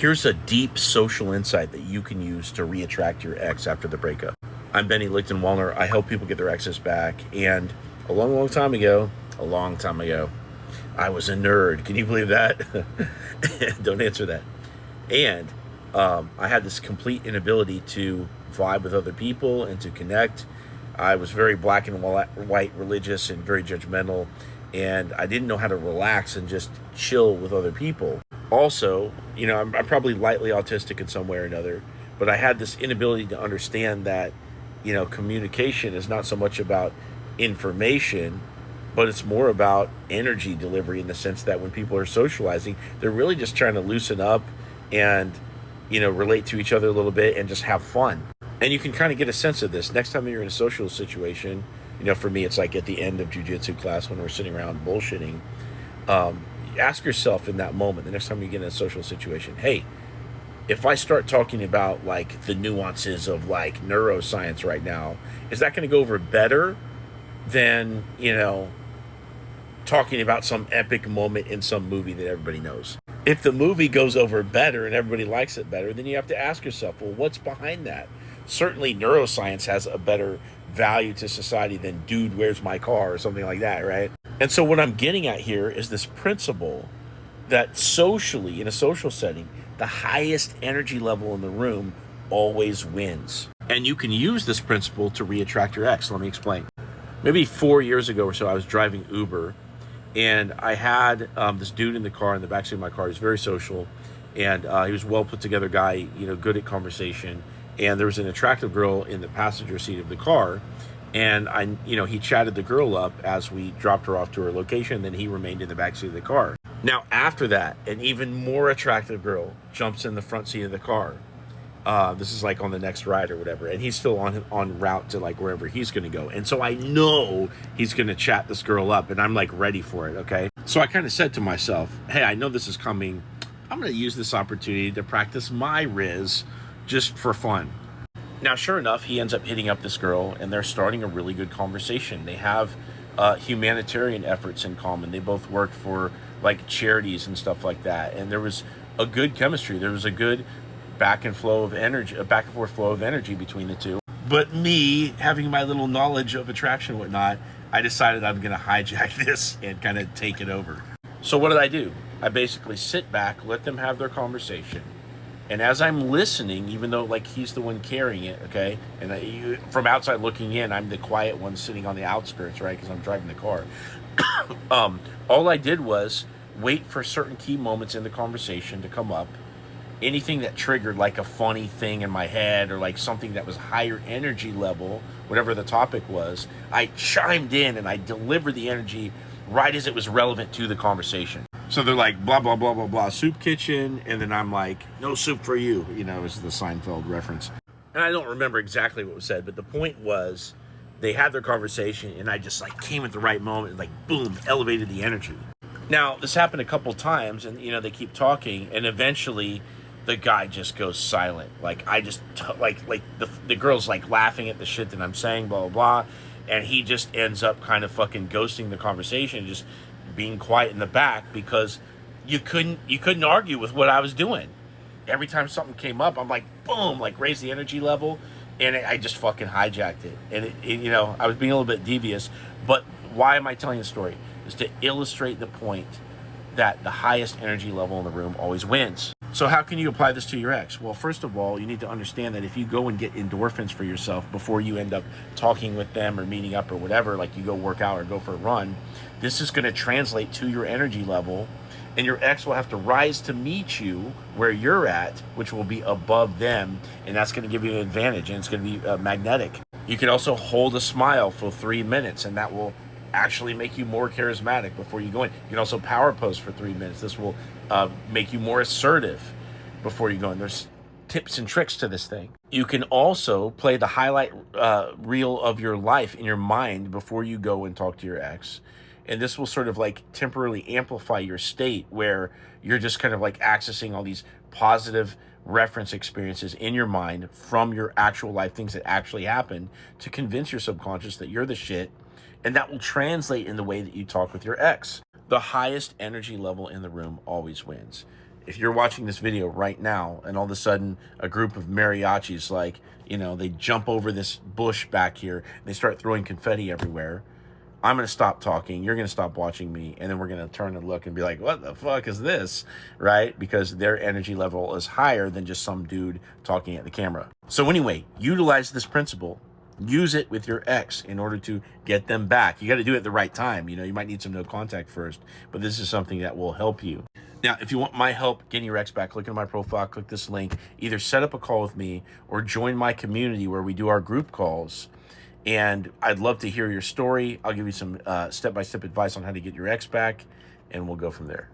Here's a deep social insight that you can use to reattract your ex after the breakup. I'm Benny Lichten-Wallner. I help people get their exes back. And a long time ago, I was a nerd. Can you believe that? Don't answer that. And I had this complete inability to vibe with other people and to connect. I was very black and white religious and very judgmental. And I didn't know how to relax and just chill with other people. Also, I'm probably lightly autistic in some way or another, but I had this inability to understand that, communication is not so much about information, but it's more about energy delivery, in the sense that when people are socializing, they're really just trying to loosen up and, relate to each other a little bit and just have fun. And you can kind of get a sense of this next time you're in a social situation. For me, it's like at the end of jujitsu class when we're sitting around bullshitting. Ask yourself in that moment, the next time you get in a social situation, hey, if I start talking about like the nuances of like neuroscience right now, is that going to go over better than, talking about some epic moment in some movie that everybody knows? If the movie goes over better and everybody likes it better, then you have to ask yourself, well, what's behind that? Certainly neuroscience has a better value to society than dude, where's my car, or something like that, right? And so what I'm getting at here is this principle that socially, in a social setting, the highest energy level in the room always wins. And you can use this principle to reattract your ex. Let me explain. Maybe 4 years ago or so, I was driving Uber, and I had this dude in the car, in the backseat of my car. He was very social, and he was a well put together guy, good at conversation. And there was an attractive girl in the passenger seat of the car. And he chatted the girl up as we dropped her off to her location. Then he remained in the backseat of the car. Now, after that, an even more attractive girl jumps in the front seat of the car. This is like on the next ride or whatever. And he's still on route to like wherever he's going to go. And so I know he's going to chat this girl up, and I'm like ready for it. Okay. So I kind of said to myself, hey, I know this is coming. I'm going to use this opportunity to practice my riz just for fun. Now, sure enough, he ends up hitting up this girl, and they're starting a really good conversation. They have humanitarian efforts in common. They both worked for like charities and stuff like that. And there was a good chemistry. There was a good back and forth flow of energy between the two. But me, having my little knowledge of attraction and whatnot, I decided I'm going to hijack this and kind of take it over. So what did I do? I basically sit back, let them have their conversation. And as I'm listening, even though like he's the one carrying it, okay, and from outside looking in, I'm the quiet one sitting on the outskirts, right, because I'm driving the car. All I did was wait for certain key moments in the conversation to come up. Anything that triggered like a funny thing in my head, or like something that was higher energy level, whatever the topic was, I chimed in and I delivered the energy right as it was relevant to the conversation. So they're like, blah, blah, blah, blah, blah, soup kitchen. And then I'm like, no soup for you. It's the Seinfeld reference. And I don't remember exactly what was said, but the point was they had their conversation, and I just like came at the right moment and like, boom, elevated the energy. Now, this happened a couple times, and, they keep talking, and eventually the guy just goes silent. Like, I just, the girl's like laughing at the shit that I'm saying, blah, blah, blah. And he just ends up kind of fucking ghosting the conversation, just being quiet in the back, because you couldn't argue with what I was doing. Every time something came up, I'm like, boom, like raise the energy level, and I just fucking hijacked it. And I was being a little bit devious, but why am I telling the story? Is to illustrate the point that the highest energy level in the room always wins. So how can you apply this to your ex? Well, first of all, you need to understand that if you go and get endorphins for yourself before you end up talking with them or meeting up or whatever, like you go work out or go for a run, this is going to translate to your energy level, and your ex will have to rise to meet you where you're at, which will be above them, and that's going to give you an advantage, and it's going to be magnetic. You can also hold a smile for 3 minutes, and that will actually make you more charismatic before you go in. You can also power pose for 3 minutes. This will make you more assertive before you go in. There's tips and tricks to this thing. You can also play the highlight reel of your life in your mind before you go and talk to your ex. And this will sort of like temporarily amplify your state, where you're just kind of like accessing all these positive reference experiences in your mind from your actual life, things that actually happened, to convince your subconscious that you're the shit. And that will translate in the way that you talk with your ex. The highest energy level in the room always wins. If you're watching this video right now and all of a sudden a group of mariachis, like, they jump over this bush back here and they start throwing confetti everywhere, I'm going to stop talking. You're going to stop watching me. And then we're going to turn and look and be like, what the fuck is this? Right? Because their energy level is higher than just some dude talking at the camera. So anyway, utilize this principle. Use it with your ex in order to get them back. You got to do it at the right time. You might need some no contact first, but this is something that will help you. Now, if you want my help getting your ex back, click on my profile, click this link, either set up a call with me or join my community where we do our group calls. And I'd love to hear your story. I'll give you some step-by-step advice on how to get your ex back, and we'll go from there.